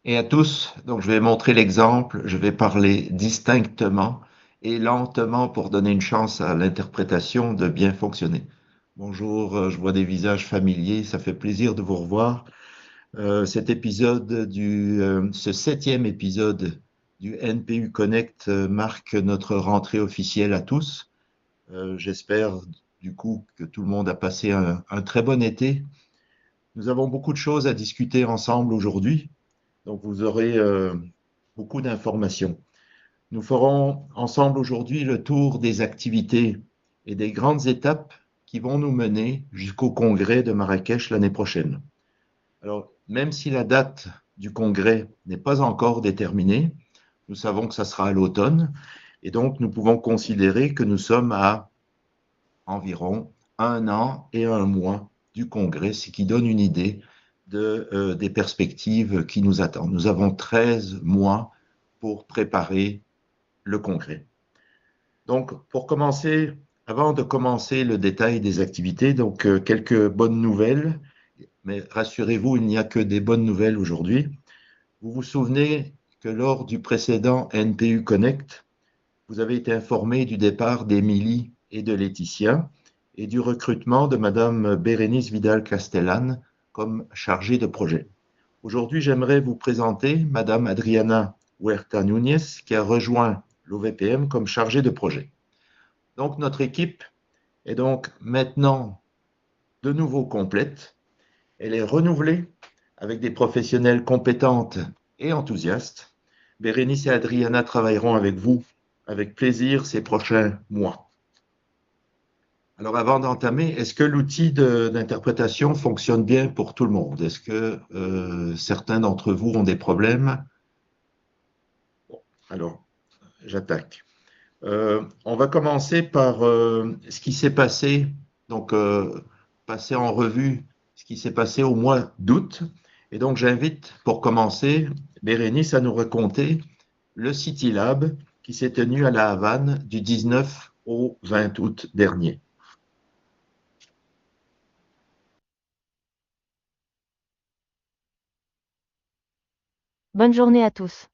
Et à tous, donc je vais montrer l'exemple, je vais parler distinctement et lentement pour donner une chance à l'interprétation de bien fonctionner. Bonjour, je vois des visages familiers, ça fait plaisir de vous revoir. Ce septième épisode du NPU Connect marque notre rentrée officielle à tous. J'espère du coup que tout le monde a passé un très bon été. Nous avons beaucoup de choses à discuter ensemble aujourd'hui. Donc, vous aurez beaucoup d'informations. Nous ferons ensemble aujourd'hui le tour des activités et des grandes étapes qui vont nous mener jusqu'au congrès de Marrakech l'année prochaine. Alors, même si la date du congrès n'est pas encore déterminée, nous savons que ça sera à l'automne et donc nous pouvons considérer que nous sommes à environ un an et un mois du congrès, ce qui donne une idée des perspectives qui nous attendent. Nous avons 13 mois pour préparer le congrès. Donc, pour commencer, avant de commencer le détail des activités, donc quelques bonnes nouvelles, mais rassurez-vous, il n'y a que des bonnes nouvelles aujourd'hui. Vous vous souvenez que lors du précédent NPU Connect, vous avez été informé du départ d'Émilie et de Laetitia et du recrutement de Madame Bérénice Vidal-Castellane comme chargée de projet. Aujourd'hui, j'aimerais vous présenter Madame Adriana Huerta Núñez qui a rejoint l'OVPM comme chargée de projet. Donc, notre équipe est donc maintenant de nouveau complète. Elle est renouvelée avec des professionnels compétentes et enthousiastes. Bérénice et Adriana travailleront avec vous avec plaisir ces prochains mois. Alors avant d'entamer, est-ce que l'outil d'interprétation fonctionne bien pour tout le monde? Est-ce que certains d'entre vous ont des problèmes? Bon, alors, j'attaque. On va commencer par ce qui s'est passé, donc passer en revue ce qui s'est passé au mois d'août. Et donc j'invite pour commencer Bérénice à nous raconter le City Lab qui s'est tenu à La Havane du 19 au 20 août dernier. Bonne journée à tous.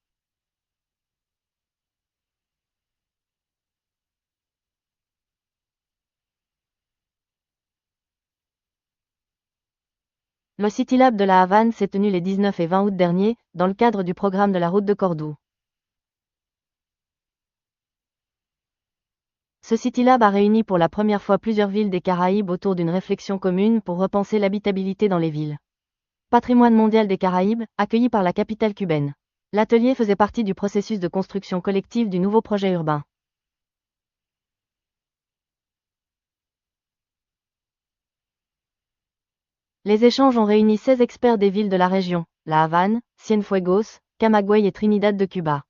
Le City Lab de la Havane s'est tenu les 19 et 20 août dernier, dans le cadre du programme de la route de Cordoue. Ce City Lab a réuni pour la première fois plusieurs villes des Caraïbes autour d'une réflexion commune pour repenser l'habitabilité dans les villes. Patrimoine mondial des Caraïbes, accueilli par la capitale cubaine. L'atelier faisait partie du processus de construction collective du nouveau projet urbain. Les échanges ont réuni 16 experts des villes de la région, La Havane, Cienfuegos, Camagüey et Trinidad de Cuba.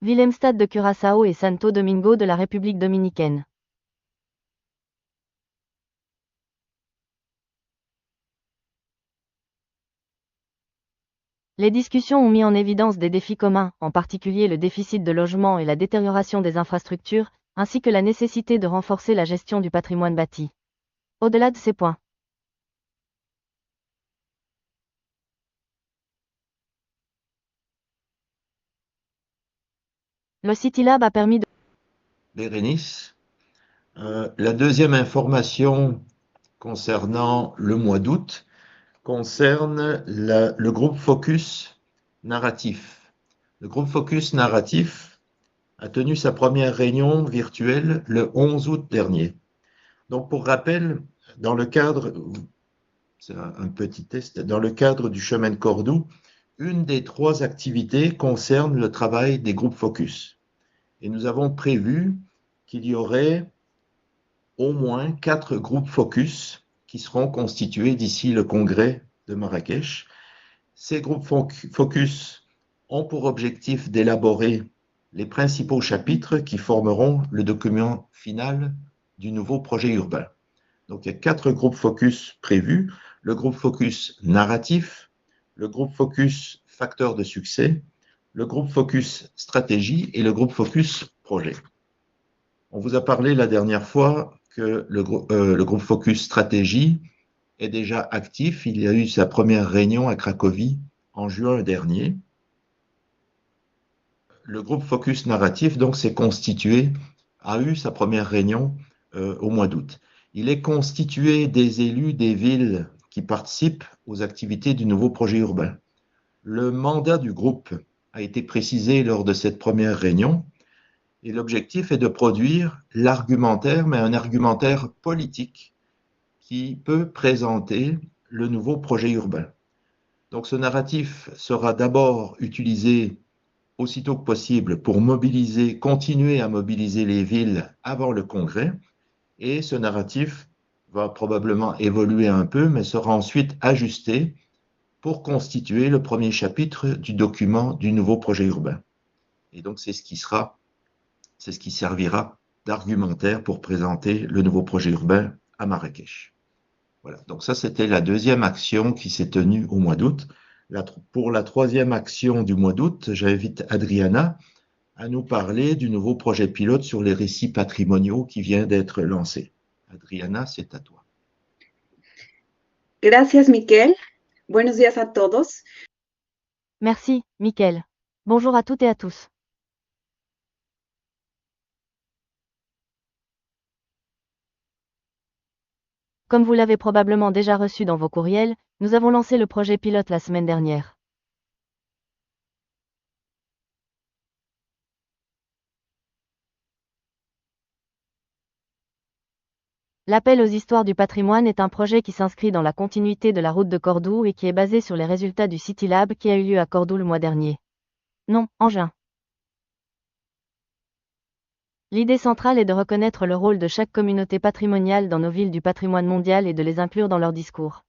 Willemstad de Curaçao et Santo Domingo de la République dominicaine. Les discussions ont mis en évidence des défis communs, en particulier le déficit de logement et la détérioration des infrastructures, ainsi que la nécessité de renforcer la gestion du patrimoine bâti. Au-delà de ces points, le City Lab a permis de Bérénice, la deuxième information concernant le mois d'août concerne le groupe Focus Narratif. Le groupe Focus Narratif a tenu sa première réunion virtuelle le 11 août dernier. Donc, pour rappel, dans le cadre, c'est un petit test, dans le cadre du chemin de Cordoue, une des trois activités concerne le travail des groupes Focus. Et nous avons prévu qu'il y aurait au moins 4 groupes Focus qui seront constitués d'ici le congrès de Marrakech. Ces groupes Focus ont pour objectif d'élaborer les principaux chapitres qui formeront le document final du nouveau projet urbain. Donc il y a 4 groupes Focus prévus, le groupe Focus narratif, le groupe Focus facteur de succès, le groupe Focus stratégie et le groupe Focus projet. On vous a parlé la dernière fois que le groupe Focus stratégie est déjà actif. Il y a eu sa première réunion à Cracovie en juin dernier. le groupe Focus Narratif donc s'est constitué, a eu sa première réunion au mois d'août. Il est constitué des élus des villes qui participent aux activités du nouveau projet urbain. Le mandat du groupe a été précisé lors de cette première réunion et l'objectif est de produire l'argumentaire, mais un argumentaire politique qui peut présenter le nouveau projet urbain. Donc ce narratif sera d'abord utilisé aussitôt que possible pour mobiliser, continuer à mobiliser les villes avant le congrès. Et ce narratif va probablement évoluer un peu, mais sera ensuite ajusté pour constituer le premier chapitre du document du nouveau projet urbain. Et donc c'est ce qui servira d'argumentaire pour présenter le nouveau projet urbain à Marrakech. Voilà, donc ça c'était la deuxième action qui s'est tenue au mois d'août. Pour la troisième action du mois d'août, j'invite Adriana à nous parler du nouveau projet pilote sur les récits patrimoniaux qui vient d'être lancé. Adriana, c'est à toi. Gracias, Miquel. Buenos días a todos. Merci, Miquel. Bonjour à toutes et à tous. Comme vous l'avez probablement déjà reçu dans vos courriels, nous avons lancé le projet pilote la semaine dernière. L'appel aux histoires du patrimoine est un projet qui s'inscrit dans la continuité de la route de Cordoue et qui est basé sur les résultats du CityLab qui a eu lieu à Cordoue le mois dernier. Non, en juin. L'idée centrale est de reconnaître le rôle de chaque communauté patrimoniale dans nos villes du patrimoine mondial et de les inclure dans leur discours.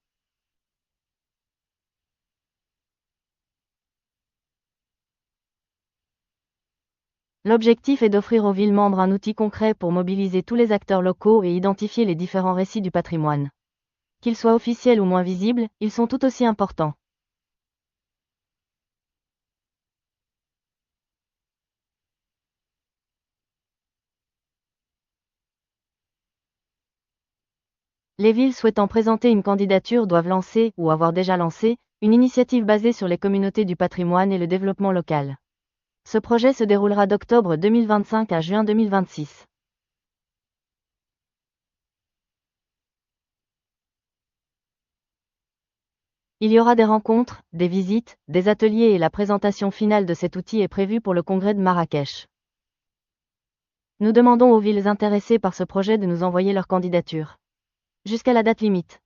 L'objectif est d'offrir aux villes membres un outil concret pour mobiliser tous les acteurs locaux et identifier les différents récits du patrimoine. Qu'ils soient officiels ou moins visibles, ils sont tout aussi importants. Les villes souhaitant présenter une candidature doivent lancer, ou avoir déjà lancé, une initiative basée sur les communautés du patrimoine et le développement local. Ce projet se déroulera d'octobre 2025 à juin 2026. Il y aura des rencontres, des visites, des ateliers et la présentation finale de cet outil est prévue pour le congrès de Marrakech. Nous demandons aux villes intéressées par ce projet de nous envoyer leur candidature. Jusqu'à la date limite.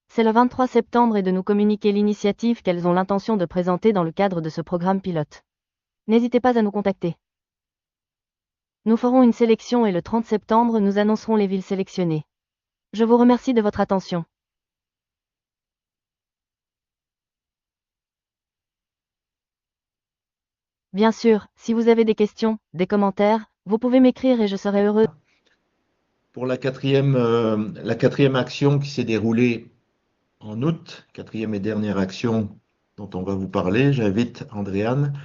C'est le 23 septembre et de nous communiquer l'initiative qu'elles ont l'intention de présenter dans le cadre de ce programme pilote. N'hésitez pas à nous contacter. Nous ferons une sélection et le 30 septembre nous annoncerons les villes sélectionnées. Je vous remercie de votre attention. Bien sûr, si vous avez des questions, des commentaires, vous pouvez m'écrire et je serai heureux. Pour la quatrième action qui s'est déroulée en août, quatrième et dernière action dont on va vous parler, j'invite Andréane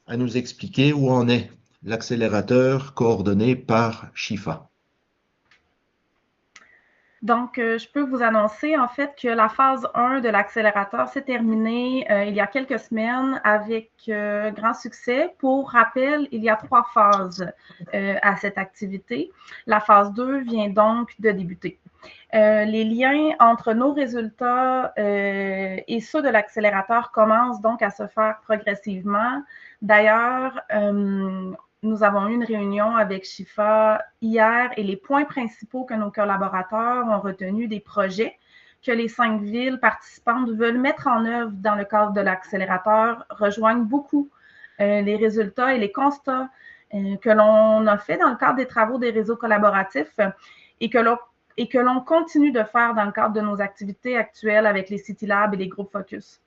à nous expliquer où en est l'accélérateur coordonné par Shifa. Donc, je peux vous annoncer en fait que la phase 1 de l'accélérateur s'est terminée il y a quelques semaines avec grand succès. Pour rappel, il y a 3 phases à cette activité. La phase 2 vient donc de débuter. Les liens entre nos résultats et ceux de l'accélérateur commencent donc à se faire progressivement. D'ailleurs, nous avons eu une réunion avec Shifa hier et les points principaux que nos collaborateurs ont retenus des projets que les 5 villes participantes veulent mettre en œuvre dans le cadre de l'accélérateur rejoignent beaucoup les résultats et les constats que l'on a fait dans le cadre des travaux des réseaux collaboratifs et que l'on continue de faire dans le cadre de nos activités actuelles avec les CityLab et les groupes Focus.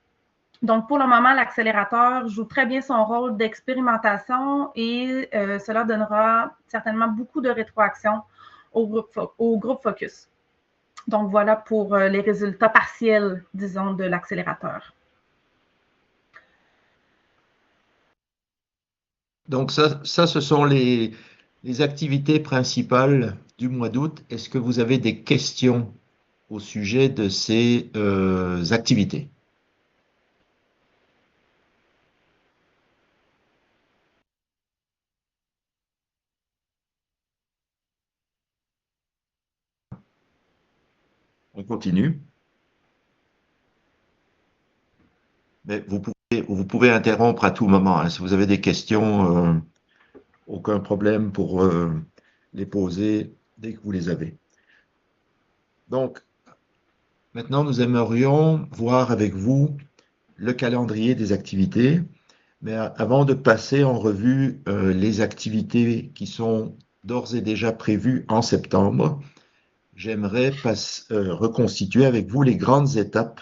Donc, pour le moment, l'accélérateur joue très bien son rôle d'expérimentation et cela donnera certainement beaucoup de rétroaction au groupe Focus. Donc, voilà pour les résultats partiels, disons, de l'accélérateur. Donc ça ce sont les activités principales du mois d'août. Est-ce que vous avez des questions au sujet de ces activités? On continue. Mais vous pouvez interrompre à tout moment, hein. Si vous avez des questions, aucun problème pour les poser dès que vous les avez. Donc, maintenant, nous aimerions voir avec vous le calendrier des activités. Mais avant de passer en revue les activités qui sont d'ores et déjà prévues en septembre, j'aimerais reconstituer avec vous les grandes étapes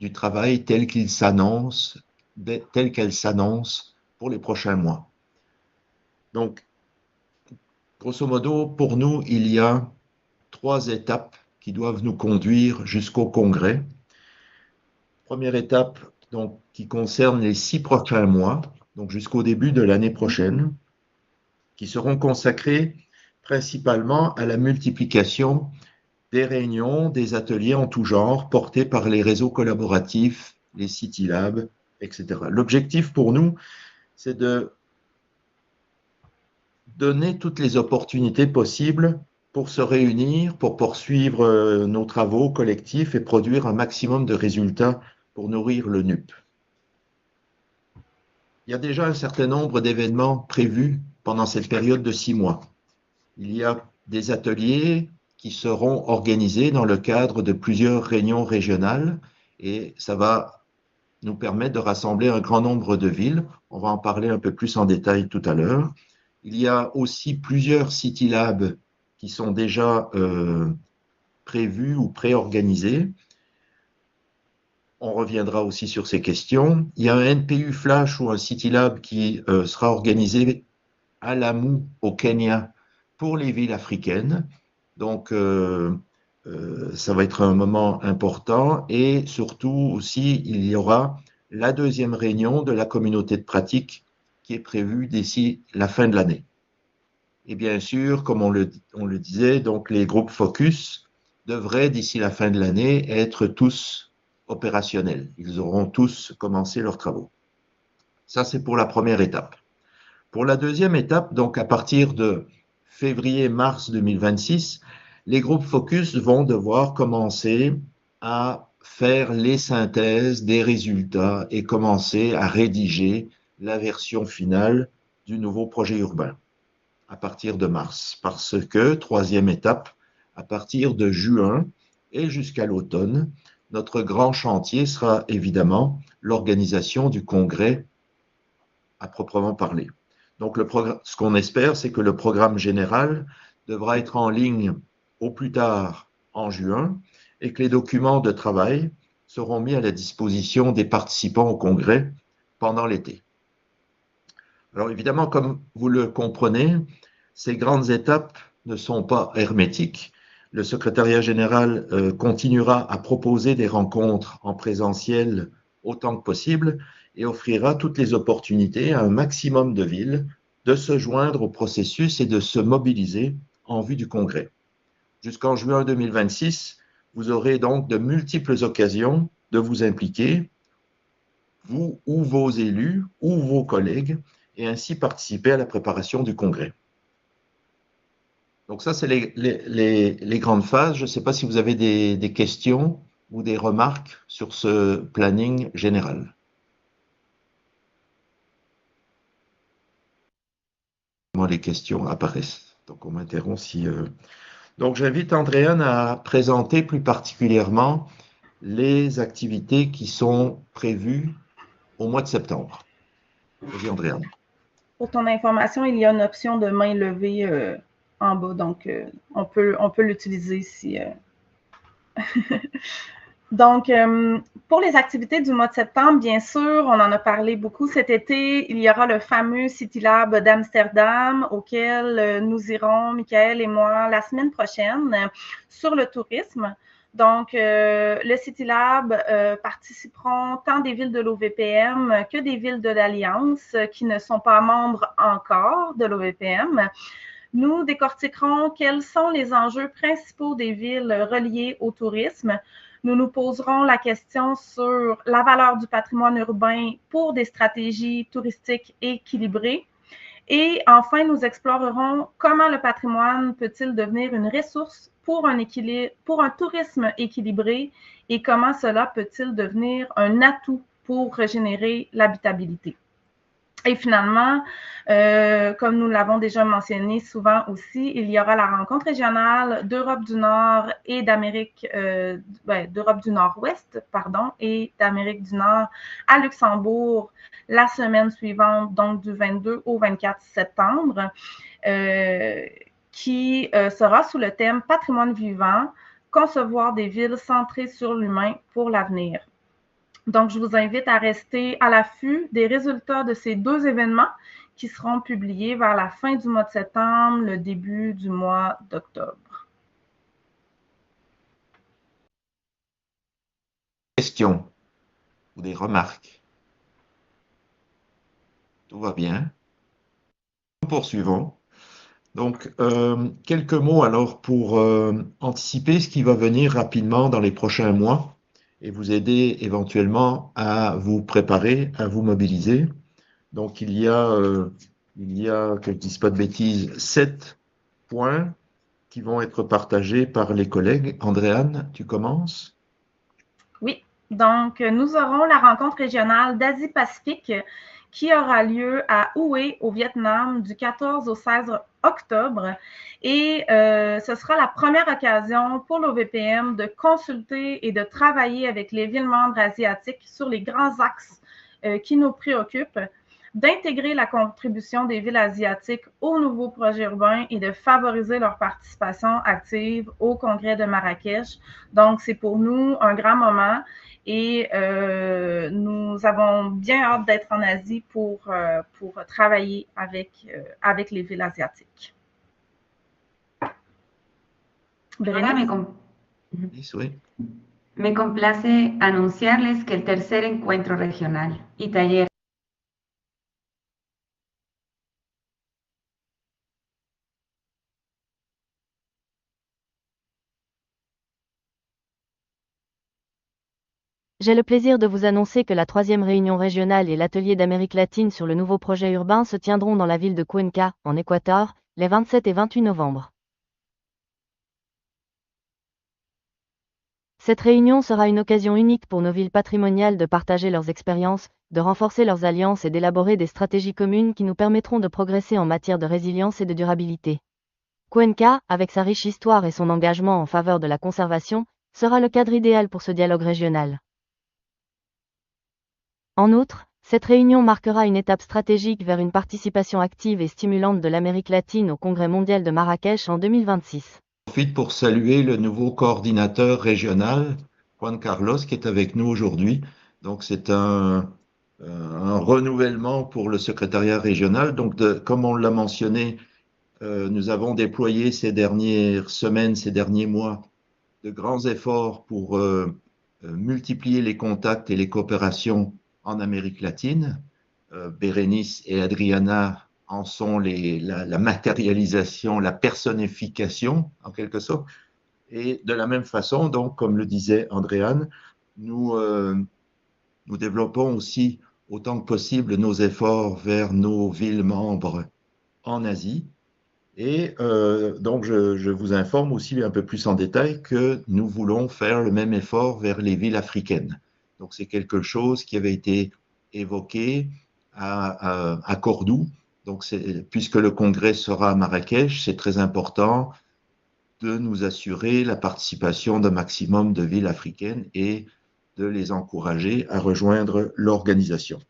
du travail telles qu'elles s'annoncent pour les prochains mois. Donc, grosso modo, pour nous, il y a 3 étapes qui doivent nous conduire jusqu'au congrès. Première étape, donc, qui concerne les 6 prochains mois, donc jusqu'au début de l'année prochaine, qui seront consacrés principalement à la multiplication des réunions, des ateliers en tout genre portés par les réseaux collaboratifs, les City Labs, etc. L'objectif pour nous, c'est de donner toutes les opportunités possibles pour se réunir, pour poursuivre nos travaux collectifs et produire un maximum de résultats pour nourrir le NUP. Il y a déjà un certain nombre d'événements prévus pendant cette période de 6 mois. Il y a des ateliers qui seront organisés dans le cadre de plusieurs réunions régionales et ça va nous permettre de rassembler un grand nombre de villes. On va en parler un peu plus en détail tout à l'heure. Il y a aussi plusieurs City Labs qui sont déjà prévus ou pré-organisés. On reviendra aussi sur ces questions. Il y a un NPU Flash ou un City Lab qui sera organisé à Lamu, au Kenya, pour les villes africaines. Donc, ça va être un moment important. Et surtout aussi, il y aura la 2e réunion de la communauté de pratique qui est prévue d'ici la fin de l'année. Et bien sûr, comme on le disait, donc les groupes Focus devraient, d'ici la fin de l'année, être tous opérationnels. Ils auront tous commencé leurs travaux. Ça, c'est pour la première étape. Pour la 2e étape, donc à partir de février-mars 2026, les groupes Focus vont devoir commencer à faire les synthèses des résultats et commencer à rédiger la version finale du nouveau projet urbain à partir de mars. Parce que, 3e étape, à partir de juin et jusqu'à l'automne, notre grand chantier sera évidemment l'organisation du congrès à proprement parler. Donc, ce qu'on espère, c'est que le programme général devra être en ligne au plus tard en juin et que les documents de travail seront mis à la disposition des participants au congrès pendant l'été. Alors évidemment, comme vous le comprenez, ces grandes étapes ne sont pas hermétiques. Le secrétariat général continuera à proposer des rencontres en présentiel autant que possible et offrira toutes les opportunités à un maximum de villes de se joindre au processus et de se mobiliser en vue du congrès. Jusqu'en juin 2026, vous aurez donc de multiples occasions de vous impliquer, vous ou vos élus ou vos collègues, et ainsi participer à la préparation du congrès. Donc ça, c'est les grandes phases. Je ne sais pas si vous avez des questions ou des remarques sur ce planning général. Comment les questions apparaissent. Donc on m'interrompt si... Donc j'invite Andréane à présenter plus particulièrement les activités qui sont prévues au mois de septembre. Vas-y Andréane. Pour ton information, il y a une option de main levée en bas, donc on peut l'utiliser si... Donc, pour les activités du mois de septembre, bien sûr, on en a parlé beaucoup cet été. Il y aura le fameux City Lab d'Amsterdam auquel nous irons, Michael et moi, la semaine prochaine sur le tourisme. Donc, le City Lab participeront tant des villes de l'OVPM que des villes de l'Alliance qui ne sont pas membres encore de l'OVPM. Nous décortiquerons quels sont les enjeux principaux des villes reliées au tourisme. Nous nous poserons la question sur la valeur du patrimoine urbain pour des stratégies touristiques équilibrées. Et enfin, nous explorerons comment le patrimoine peut-il devenir une ressource pour un tourisme équilibré et comment cela peut-il devenir un atout pour régénérer l'habitabilité. Et finalement, comme nous l'avons déjà mentionné souvent aussi, il y aura la rencontre régionale d'Europe du Nord et d'Europe du Nord-Ouest, et d'Amérique du Nord à Luxembourg la semaine suivante, donc du 22 au 24 septembre, qui sera sous le thème Patrimoine vivant, concevoir des villes centrées sur l'humain pour l'avenir. Donc, je vous invite à rester à l'affût des résultats de ces deux événements qui seront publiés vers la fin du mois de septembre, le début du mois d'octobre. Questions ou des remarques? Tout va bien. Poursuivons. Donc, quelques mots alors pour anticiper ce qui va venir rapidement dans les prochains mois et vous aider éventuellement à vous préparer, à vous mobiliser. Donc, il y a, que je ne dise pas de bêtises, 7 points qui vont être partagés par les collègues. Andréane, tu commences? Oui, donc nous aurons la rencontre régionale d'Asie-Pacifique qui aura lieu à Hue, au Vietnam, du 14 au 16 octobre. Et ce sera la première occasion pour l'OVPM de consulter et de travailler avec les villes membres asiatiques sur les grands axes qui nous préoccupent, d'intégrer la contribution des villes asiatiques aux nouveaux projets urbains et de favoriser leur participation active au congrès de Marrakech. Donc, c'est pour nous un grand moment et nous avons bien hâte d'être en Asie pour travailler avec les villes asiatiques. Me complace anunciarles que el tercer encuentro regional y taller J'ai le plaisir de vous annoncer que la 3e réunion régionale et l'atelier d'Amérique latine sur le nouveau projet urbain se tiendront dans la ville de Cuenca, en Équateur, les 27 et 28 novembre. Cette réunion sera une occasion unique pour nos villes patrimoniales de partager leurs expériences, de renforcer leurs alliances et d'élaborer des stratégies communes qui nous permettront de progresser en matière de résilience et de durabilité. Cuenca, avec sa riche histoire et son engagement en faveur de la conservation, sera le cadre idéal pour ce dialogue régional. En outre, cette réunion marquera une étape stratégique vers une participation active et stimulante de l'Amérique latine au Congrès mondial de Marrakech en 2026. Je profite pour saluer le nouveau coordinateur régional, Juan Carlos, qui est avec nous aujourd'hui. Donc, c'est un renouvellement pour le secrétariat régional. Donc, comme on l'a mentionné, nous avons déployé ces dernières semaines, ces derniers mois, de grands efforts pour multiplier les contacts et les coopérations en Amérique latine. Bérénice et Adriana en sont la matérialisation, la personnification, en quelque sorte. Et de la même façon, donc, comme le disait Andréane, nous développons aussi autant que possible nos efforts vers nos villes membres en Asie. Et donc, je vous informe aussi un peu plus en détail que nous voulons faire le même effort vers les villes africaines. Donc, c'est quelque chose qui avait été évoqué à Cordoue. Donc, puisque le congrès sera à Marrakech, c'est très important de nous assurer la participation d'un maximum de villes africaines et de les encourager à rejoindre l'organisation.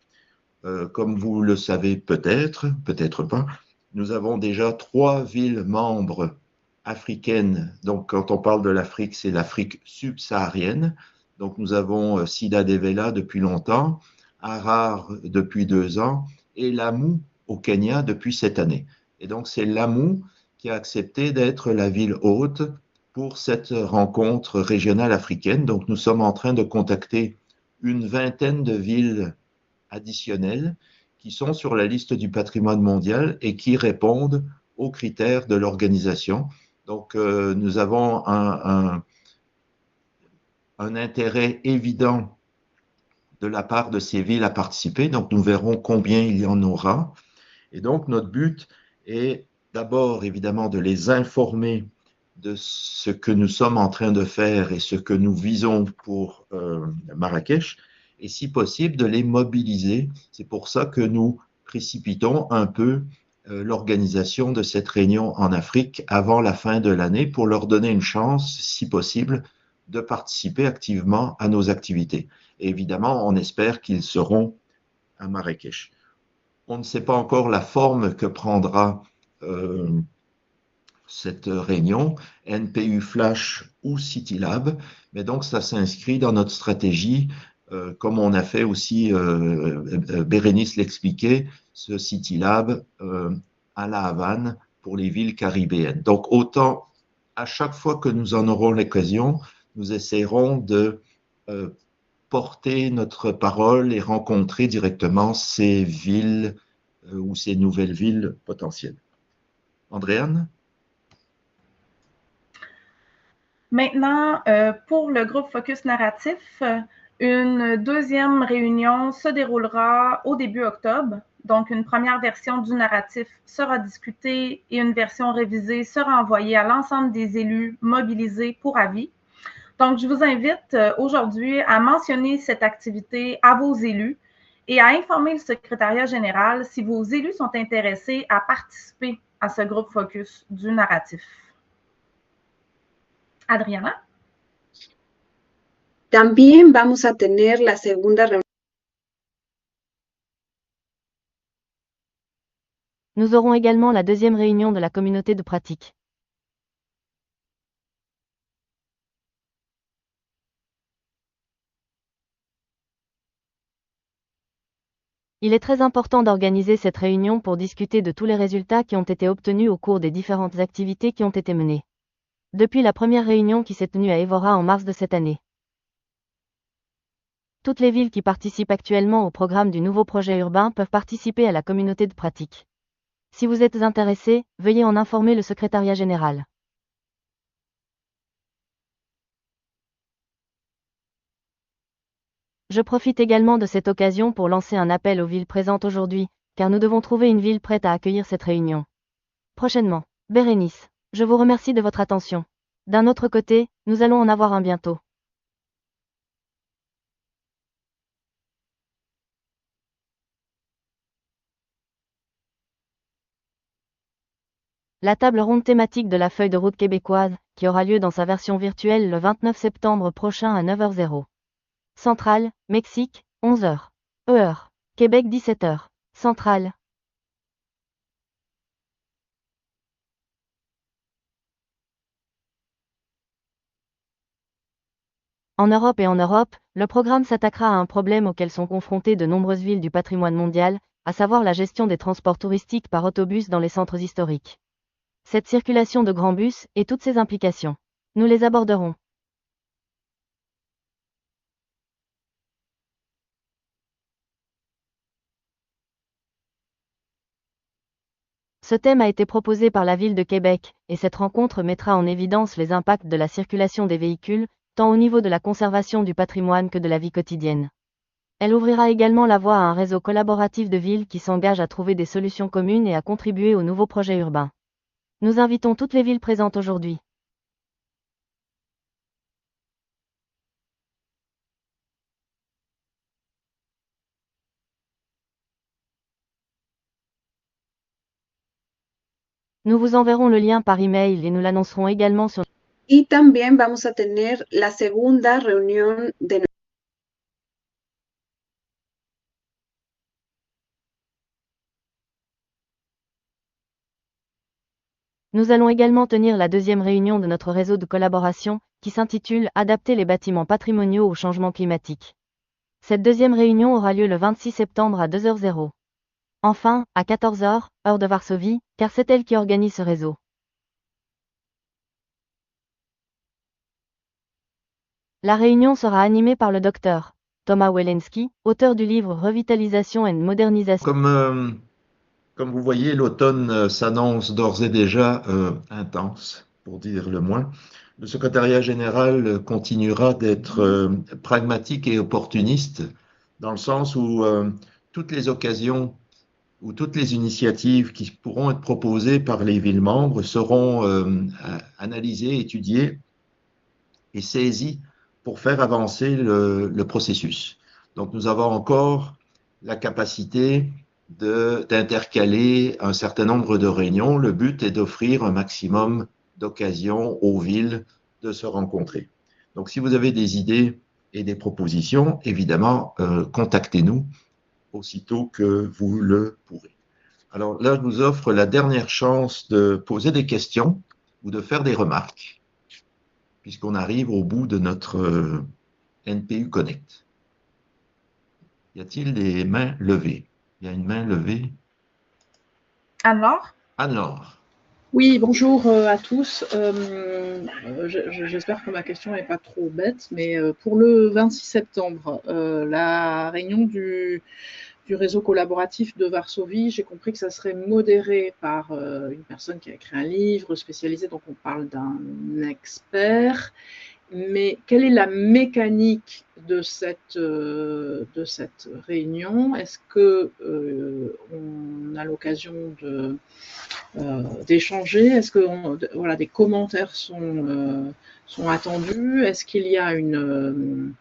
Comme vous le savez peut-être, peut-être pas, nous avons déjà 3 villes membres africaines. Donc, quand on parle de l'Afrique, c'est l'Afrique subsaharienne. Donc, nous avons Sida Devela depuis longtemps, Harar depuis 2 ans et Lamu au Kenya depuis cette année. Et donc, c'est Lamu qui a accepté d'être la ville hôte pour cette rencontre régionale africaine. Donc, nous sommes en train de contacter une vingtaine de villes additionnelles qui sont sur la liste du patrimoine mondial et qui répondent aux critères de l'organisation. Donc, nous avons un intérêt évident de la part de ces villes à participer. Donc, nous verrons combien il y en aura. Et donc, notre but est d'abord, évidemment, de les informer de ce que nous sommes en train de faire et ce que nous visons pour Marrakech, et si possible de les mobiliser. C'est pour ça que nous précipitons un peu l'organisation de cette réunion en Afrique avant la fin de l'année pour leur donner une chance, si possible, de participer activement à nos activités. Et évidemment, on espère qu'ils seront à Marrakech. On ne sait pas encore la forme que prendra cette réunion, NPU Flash ou CityLab, mais donc ça s'inscrit dans notre stratégie, comme on a fait aussi, Bérénice l'expliquait, ce CityLab à La Havane pour les villes caribéennes. Donc autant, à chaque fois que nous en aurons l'occasion, nous essaierons de porter notre parole et rencontrer directement ces villes ou ces nouvelles villes potentielles. Andréane? Maintenant, pour le groupe Focus Narratif, une deuxième réunion se déroulera au début octobre. Donc, une première version du narratif sera discutée et une version révisée sera envoyée à l'ensemble des élus mobilisés pour avis. Donc, je vous invite aujourd'hui à mentionner cette activité à vos élus et à informer le secrétariat général si vos élus sont intéressés à participer à ce groupe Focus du narratif. Adriana? También vamos a tener la segunda reunión. Nous aurons également la deuxième réunion de la communauté de pratique. Il est très important d'organiser cette réunion pour discuter de tous les résultats qui ont été obtenus au cours des différentes activités qui ont été menées depuis la première réunion qui s'est tenue à Évora en mars de cette année. Toutes les villes qui participent actuellement au programme du nouveau projet urbain peuvent participer à la communauté de pratique. Si vous êtes intéressé, veuillez en informer le secrétariat général. Je profite également de cette occasion pour lancer un appel aux villes présentes aujourd'hui, car nous devons trouver une ville prête à accueillir cette réunion prochainement. Bérénice, je vous remercie de votre attention. D'un autre côté, nous allons en avoir un bientôt. La table ronde thématique de la feuille de route québécoise, qui aura lieu dans sa version virtuelle le 29 septembre prochain à 9h00. Centrale, Mexique, 11h. Heure. Québec 17h. Centrale. En Europe, le programme s'attaquera à un problème auquel sont confrontées de nombreuses villes du patrimoine mondial, à savoir la gestion des transports touristiques par autobus dans les centres historiques. Cette circulation de grands bus et toutes ses implications. Nous les aborderons. Ce thème a été proposé par la ville de Québec, et cette rencontre mettra en évidence les impacts de la circulation des véhicules, tant au niveau de la conservation du patrimoine que de la vie quotidienne. Elle ouvrira également la voie à un réseau collaboratif de villes qui s'engagent à trouver des solutions communes et à contribuer au nouveau projet urbain. Nous invitons toutes les villes présentes aujourd'hui. Nous vous enverrons le lien par email et nous l'annoncerons également sur. Y también vamos a tener la segunda reunión de Nous allons également tenir la deuxième réunion de notre réseau de collaboration, qui s'intitule « Adapter les bâtiments patrimoniaux au changement climatique ». Cette deuxième réunion aura lieu le 26 septembre à 2h00. Enfin, à 14h, heure de Varsovie, car c'est elle qui organise ce réseau. La réunion sera animée par le Dr. Thomas Welensky, auteur du livre Revitalisation et modernisation. Comme vous voyez, l'automne s'annonce d'ores et déjà intense, pour dire le moins. Le secrétariat général continuera d'être pragmatique et opportuniste, dans le sens où toutes les occasions où toutes les initiatives qui pourront être proposées par les villes membres seront analysées, étudiées et saisies pour faire avancer le processus. Donc nous avons encore la capacité d'intercaler un certain nombre de réunions. Le but est d'offrir un maximum d'occasions aux villes de se rencontrer. Donc si vous avez des idées et des propositions, évidemment, contactez-nous aussitôt que vous le pourrez. Alors là, je vous offre la dernière chance de poser des questions ou de faire des remarques, puisqu'on arrive au bout de notre NPU Connect. Y a-t-il des mains levées? Il y a une main levée. Alors? Anne-Laure. Oui, bonjour à tous. J'espère que ma question n'est pas trop bête, mais pour le 26 septembre, la réunion du réseau collaboratif de Varsovie, j'ai compris que ça serait modéré par une personne qui a écrit un livre spécialisé, donc on parle d'un expert. Mais quelle est la mécanique de cette réunion? Est-ce qu'on a l'occasion d'échanger? Est-ce que voilà, des commentaires sont attendus? Est-ce qu'il y a une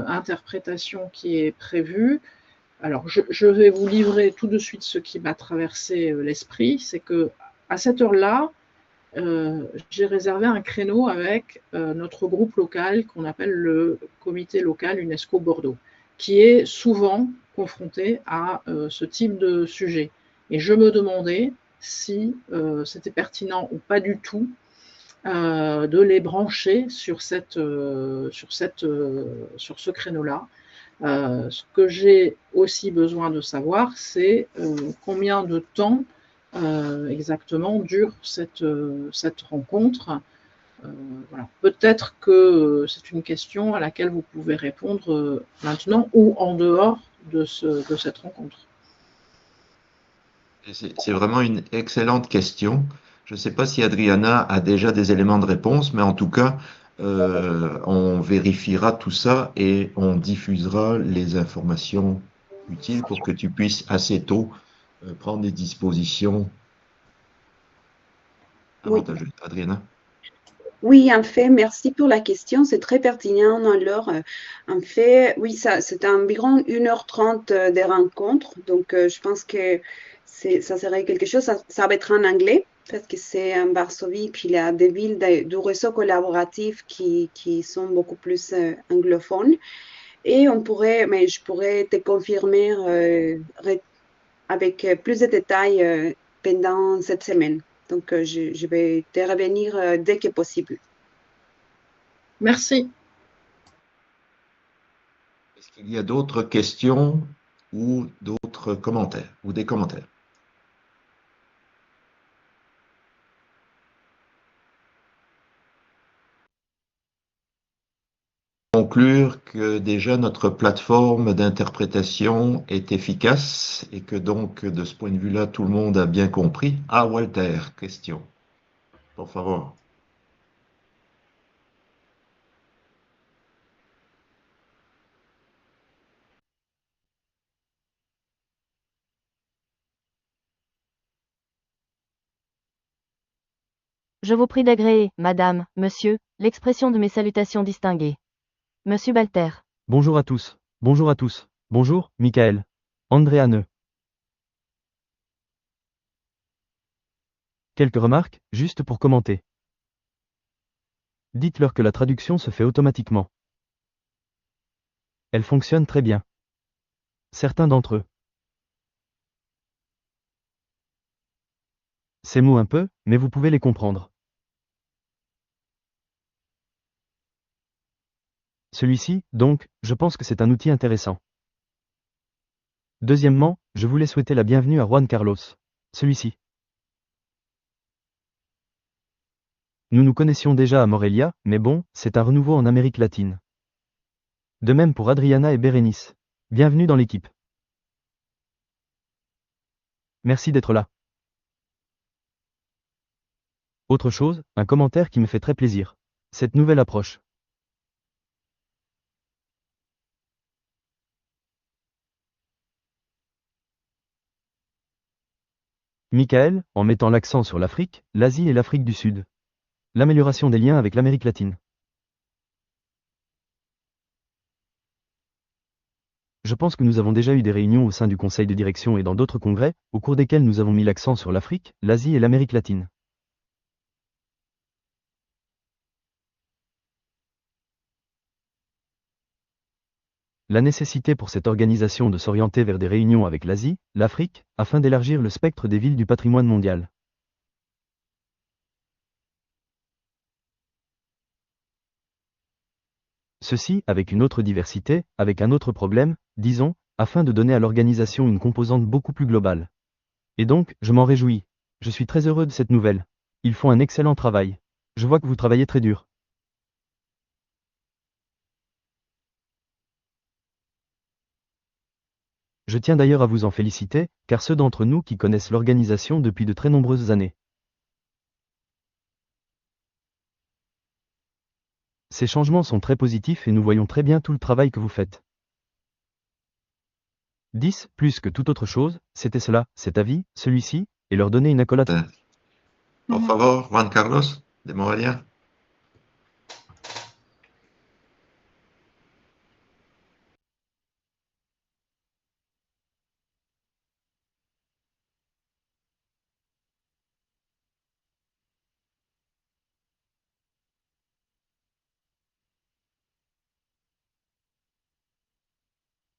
interprétation qui est prévue? Alors, je vais vous livrer tout de suite ce qui m'a traversé l'esprit, c'est que à cette heure-là, j'ai réservé un créneau avec notre groupe local qu'on appelle le comité local UNESCO Bordeaux, qui est souvent confronté à ce type de sujet. Et je me demandais si c'était pertinent ou pas du tout de les brancher sur ce créneau-là. Ce que j'ai aussi besoin de savoir, c'est combien de temps exactement dure cette rencontre. Voilà. Peut-être que c'est une question à laquelle vous pouvez répondre maintenant ou en dehors de cette rencontre. C'est vraiment une excellente question. Je ne sais pas si Adriana a déjà des éléments de réponse, mais en tout cas, on vérifiera tout ça et on diffusera les informations utiles pour que tu puisses assez tôt prendre des dispositions avantageuses. Adriana? Oui, en fait, merci pour la question. C'est très pertinent. Alors, en fait, oui, c'est environ 1h30 de rencontre. Donc, je pense que ça serait quelque chose. Ça va être en anglais parce que c'est en Varsovie, puis il y a des villes du réseau collaboratif qui sont beaucoup plus anglophones. Et je pourrais te confirmer avec plus de détails pendant cette semaine. Donc, je vais te revenir dès que possible. Merci. Est-ce qu'il y a d'autres questions ou d'autres commentaires ou des commentaires? Conclure que déjà notre plateforme d'interprétation est efficace et que donc de ce point de vue-là, tout le monde a bien compris. Ah, Walter, question. Por favor. Je vous prie d'agréer, madame, monsieur, l'expression de mes salutations distinguées. Monsieur Balter. Bonjour à tous. Bonjour à tous. Bonjour, Michael. Andréane. Quelques remarques, juste pour commenter. Dites-leur que la traduction se fait automatiquement. Elle fonctionne très bien. Certains d'entre eux. C'est mou un peu, mais vous pouvez les comprendre. Celui-ci, donc, je pense que c'est un outil intéressant. Deuxièmement, je voulais souhaiter la bienvenue à Juan Carlos. Celui-ci. Nous nous connaissions déjà à Morelia, mais bon, c'est un renouveau en Amérique latine. De même pour Adriana et Bérénice. Bienvenue dans l'équipe. Merci d'être là. Autre chose, un commentaire qui me fait très plaisir. Cette nouvelle approche. Michael, en mettant l'accent sur l'Afrique, l'Asie et l'Afrique du Sud. L'amélioration des liens avec l'Amérique latine. Je pense que nous avons déjà eu des réunions au sein du conseil de direction et dans d'autres congrès, au cours desquels nous avons mis l'accent sur l'Afrique, l'Asie et l'Amérique latine. La nécessité pour cette organisation de s'orienter vers des réunions avec l'Asie, l'Afrique, afin d'élargir le spectre des villes du patrimoine mondial. Ceci, avec une autre diversité, avec un autre problème, disons, afin de donner à l'organisation une composante beaucoup plus globale. Et donc, je m'en réjouis. Je suis très heureux de cette nouvelle. Ils font un excellent travail. Je vois que vous travaillez très dur. Je tiens d'ailleurs à vous en féliciter, car ceux d'entre nous qui connaissent l'organisation depuis de très nombreuses années. Ces changements sont très positifs et nous voyons très bien tout le travail que vous faites. 10, plus que toute autre chose, c'était cela, cet avis, celui-ci, et leur donner une accolade. Por favor, Juan Carlos, de Morelia.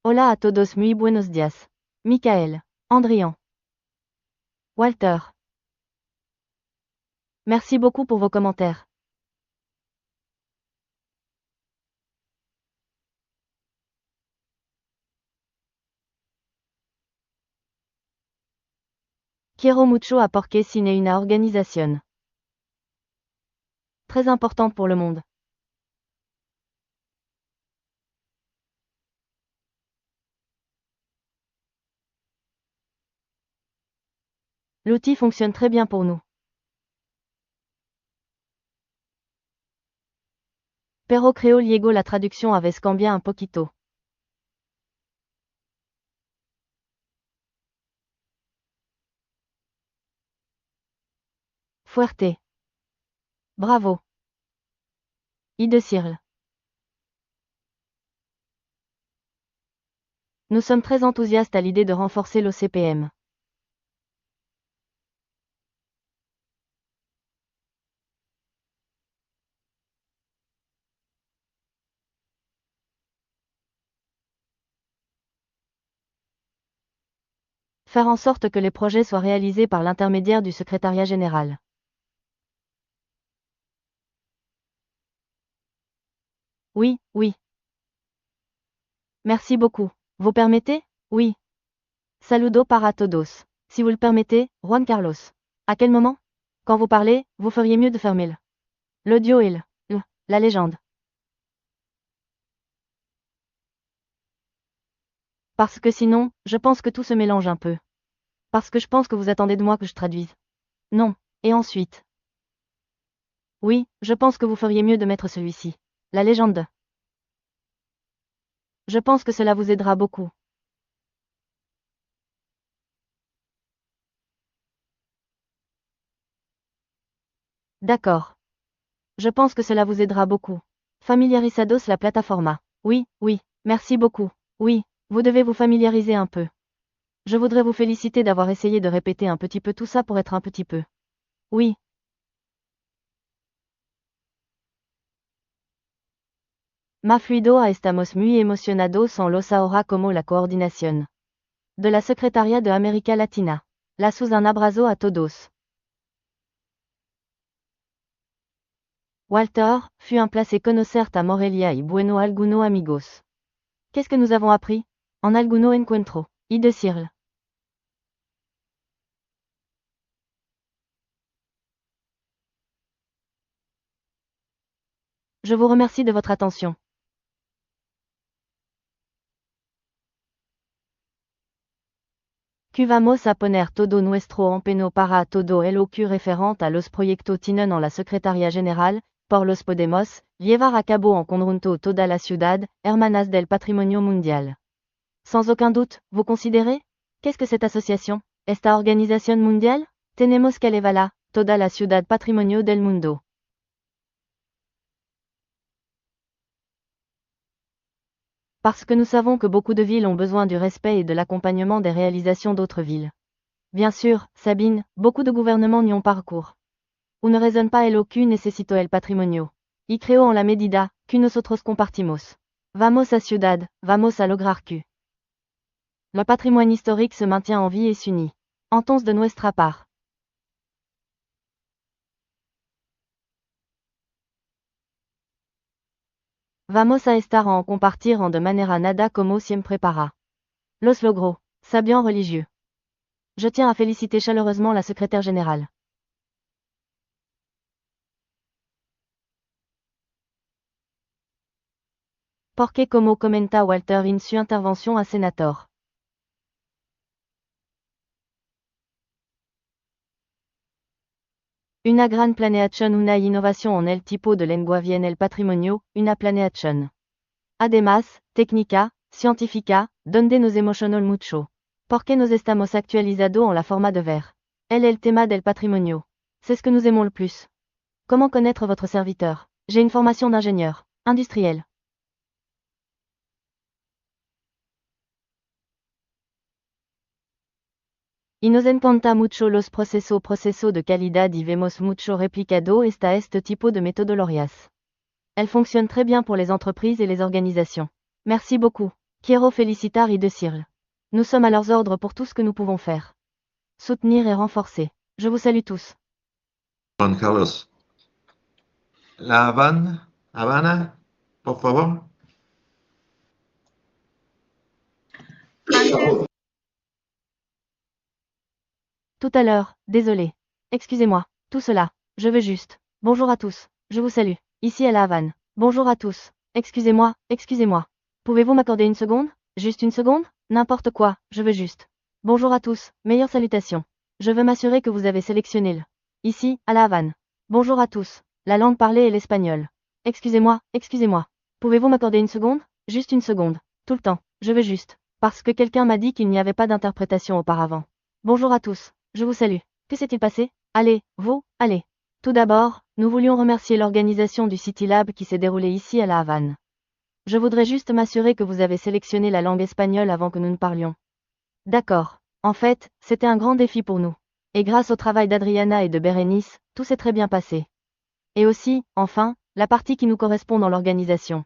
Hola a todos, muy buenos días. Michael. Andrian. Walter. Merci beaucoup pour vos commentaires. Quiero mucho a porque cine una organización très importante pour le monde. L'outil fonctionne très bien pour nous. Pero creo luego la traducción a veces cambia un poquito. Fuerte. Bravo. De Cirle. Nous sommes très enthousiastes à l'idée de renforcer l'OCPM. Faire en sorte que les projets soient réalisés par l'intermédiaire du secrétariat général. Oui, oui. Merci beaucoup. Vous permettez? Oui. Saludo para todos. Si vous le permettez, Juan Carlos. À quel moment? Quand vous parlez, vous feriez mieux de fermer l'audio et la légende. Parce que sinon, je pense que tout se mélange un peu. Parce que je pense que vous attendez de moi que je traduise. Non. Et ensuite? Oui, je pense que vous feriez mieux de mettre celui-ci. La légende. Je pense que cela vous aidera beaucoup. D'accord. Je pense que cela vous aidera beaucoup. Familiarizados la plataforma. Oui, oui, merci beaucoup. Oui, vous devez vous familiariser un peu. Je voudrais vous féliciter d'avoir essayé de répéter un petit peu tout ça pour être un petit peu. Oui. Ma fluido estamos muy emocionados en los ahora como la coordinación. De la Secretaría de América Latina. La sous un abrazo a todos. Walter, fut un placé conocer a Morelia y bueno alguno amigos. Qu'est-ce que nous avons appris? En alguno encuentro. De Cirle. Je vous remercie de votre attention. Que vamos a poner todo nuestro empeño para todo el que referente a los proyectos tienen en la Secretaría General, por los podemos, llevar a cabo en conjunto toda la ciudad, hermanas del patrimonio mundial. Sans aucun doute, vous considérez? Qu'est-ce que cette association? Esta organización mundial, tenemos que elevarla, toda la ciudad patrimonio del mundo. Parce que nous savons que beaucoup de villes ont besoin du respect et de l'accompagnement des réalisations d'autres villes. Bien sûr, Sabine, beaucoup de gouvernements n'y ont pas recours. Une raison pas el que necesito el patrimonio. Y creo en la medida, que nosotros compartimos. Vamos a ciudad, vamos a lograr que. Le patrimoine historique se maintient en vie et s'unit. Entonces de nuestra part. Vamos a estar en compartir en de manera nada como siempre para. Los logros, sabiens religieux. Je tiens à féliciter chaleureusement la secrétaire générale. Porque como comenta Walter in su intervention a Senator. Una gran planeación, una innovación en el tipo de lenguaje en el patrimonio, una planeación. Además, técnica, científica, donde nos emocionó mucho. Porque nos estamos actualizado en la forma de ver. El tema del patrimonio. C'est ce que nous aimons le plus. Comment connaître votre serviteur? J'ai une formation d'ingénieur, industriel. Y nos encanta mucho los proceso de calidad y vemos mucho replicado este tipo de metodologías. Elles fonctionnent très bien pour les entreprises et les organisations. Merci beaucoup. Quiero felicitar y decirle. Nous sommes à leurs ordres pour tout ce que nous pouvons faire. Soutenir et renforcer. Je vous salue tous. Juan Carlos. La Habana, por favor. Tout à l'heure, désolé. Excusez-moi, tout cela, je veux juste. Bonjour à tous, je vous salue, ici à La Havane. Bonjour à tous, excusez-moi. Pouvez-vous m'accorder une seconde? Juste une seconde? N'importe quoi, je veux juste. Bonjour à tous, meilleures salutations. Je veux m'assurer que vous avez sélectionné le. Ici, à La Havane. Bonjour à tous, la langue parlée est l'espagnol. Excusez-moi. Pouvez-vous m'accorder une seconde? Juste une seconde, tout le temps, je veux juste. Parce que quelqu'un m'a dit qu'il n'y avait pas d'interprétation auparavant. Bonjour à tous. Je vous salue. Que s'est-il passé? Allez, vous, allez. Tout d'abord, nous voulions remercier l'organisation du City Lab qui s'est déroulé ici à La Havane. Je voudrais juste m'assurer que vous avez sélectionné la langue espagnole avant que nous ne parlions. D'accord. En fait, c'était un grand défi pour nous. Et grâce au travail d'Adriana et de Bérénice, tout s'est très bien passé. Et aussi, enfin, la partie qui nous correspond dans l'organisation.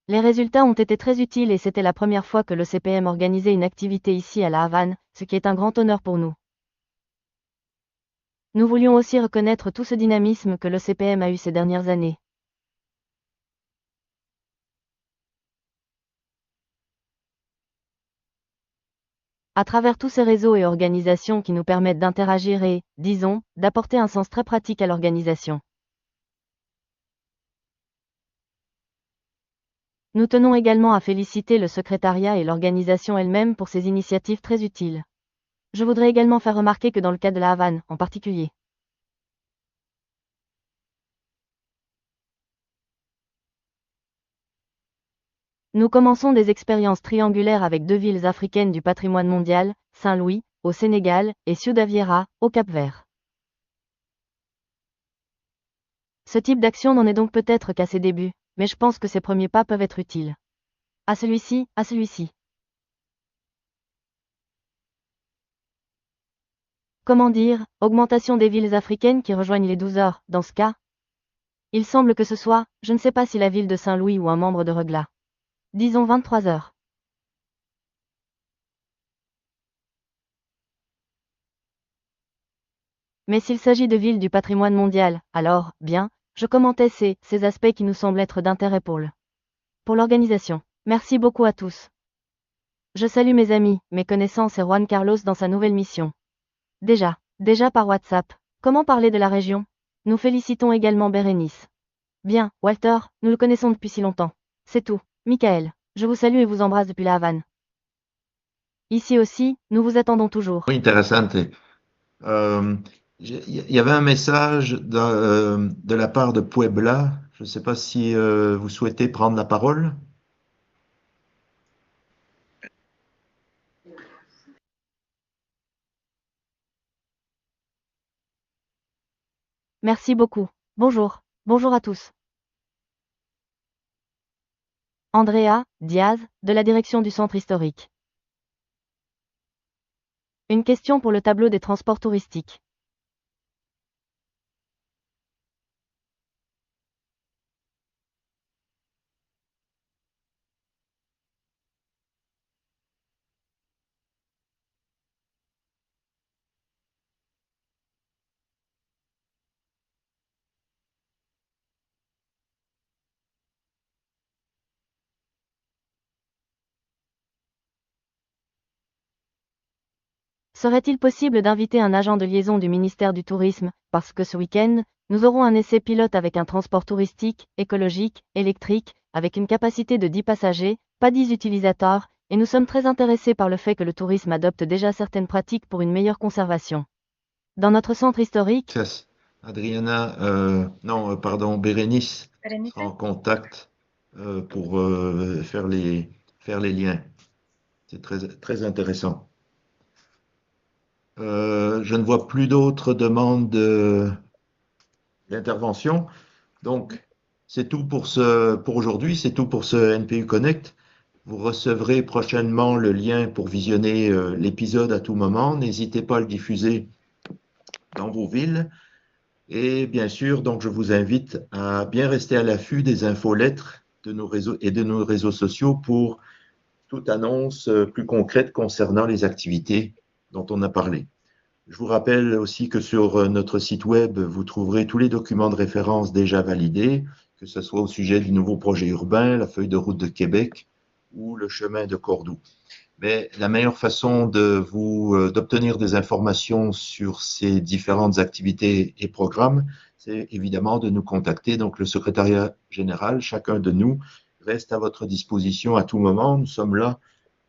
Les résultats ont été très utiles et c'était la première fois que le CPM organisait une activité ici à La Havane, ce qui est un grand honneur pour nous. Nous voulions aussi reconnaître tout ce dynamisme que le CPM a eu ces dernières années. À travers tous ces réseaux et organisations qui nous permettent d'interagir et, disons, d'apporter un sens très pratique à l'organisation. Nous tenons également à féliciter le secrétariat et l'organisation elle-même pour ces initiatives très utiles. Je voudrais également faire remarquer que dans le cas de La Havane, en particulier, nous commençons des expériences triangulaires avec 2 villes africaines du patrimoine mondial, Saint-Louis, au Sénégal, et Ciudad Vieja, au Cap-Vert. Ce type d'action n'en est donc peut-être qu'à ses débuts, mais je pense que ces premiers pas peuvent être utiles. À celui-ci. Comment dire, augmentation des villes africaines qui rejoignent les 12 heures, dans ce cas? Il semble que ce soit, je ne sais pas si la ville de Saint-Louis ou un membre de Regla. Disons 23 heures. Mais s'il s'agit de villes du patrimoine mondial, alors, bien, je commentais ces aspects qui nous semblent être d'intérêt pour l'organisation. Merci beaucoup à tous. Je salue mes amis, mes connaissances et Juan Carlos dans sa nouvelle mission. Déjà par WhatsApp. Comment parler de la région? Nous félicitons également Bérénice. Bien, Walter, nous le connaissons depuis si longtemps. C'est tout. Michael, je vous salue et vous embrasse depuis La Havane. Ici aussi, nous vous attendons toujours. Muy interesante. Il y avait un message de la part de Puebla. Je ne sais pas si vous souhaitez prendre la parole. Merci beaucoup. Bonjour. Bonjour à tous. Andrea Diaz, de la direction du centre historique. Une question pour le tableau des transports touristiques. Serait-il possible d'inviter un agent de liaison du ministère du Tourisme, parce que ce week-end, nous aurons un essai pilote avec un transport touristique, écologique, électrique, avec une capacité de 10 passagers, pas 10 utilisateurs, et nous sommes très intéressés par le fait que le tourisme adopte déjà certaines pratiques pour une meilleure conservation. Dans notre centre historique, Adriana, pardon, Bérénice Bérénice? sera en contact pour faire les liens. C'est très, très intéressant. Je ne vois plus d'autres demandes d'intervention. Donc, c'est tout pour aujourd'hui, c'est tout pour ce NPU Connect. Vous recevrez prochainement le lien pour visionner l'épisode à tout moment. N'hésitez pas à le diffuser dans vos villes. Et bien sûr, donc, je vous invite à bien rester à l'affût des infolettres de nos réseaux et de nos réseaux sociaux pour toute annonce plus concrète concernant les activités dont on a parlé. Je vous rappelle aussi que sur notre site web, vous trouverez tous les documents de référence déjà validés, que ce soit au sujet du nouveau projet urbain, la feuille de route de Québec ou le chemin de Cordoue. Mais la meilleure façon d'obtenir des informations sur ces différentes activités et programmes, c'est évidemment de nous contacter. Donc, le secrétariat général, chacun de nous, reste à votre disposition à tout moment. Nous sommes là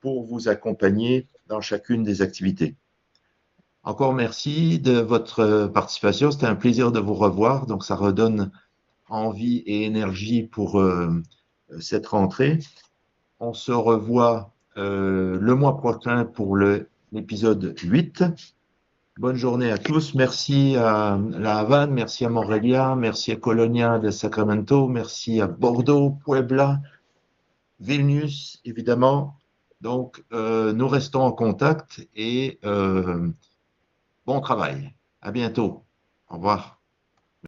pour vous accompagner dans chacune des activités. Encore merci de votre participation. C'était un plaisir de vous revoir. Donc, ça redonne envie et énergie pour cette rentrée. On se revoit le mois prochain pour l'épisode 8. Bonne journée à tous. Merci à La Havane, merci à Morelia, merci à Colonia de Sacramento, merci à Bordeaux, Puebla, Vilnius, évidemment. Donc, nous restons en contact et bon travail. À bientôt. Au revoir.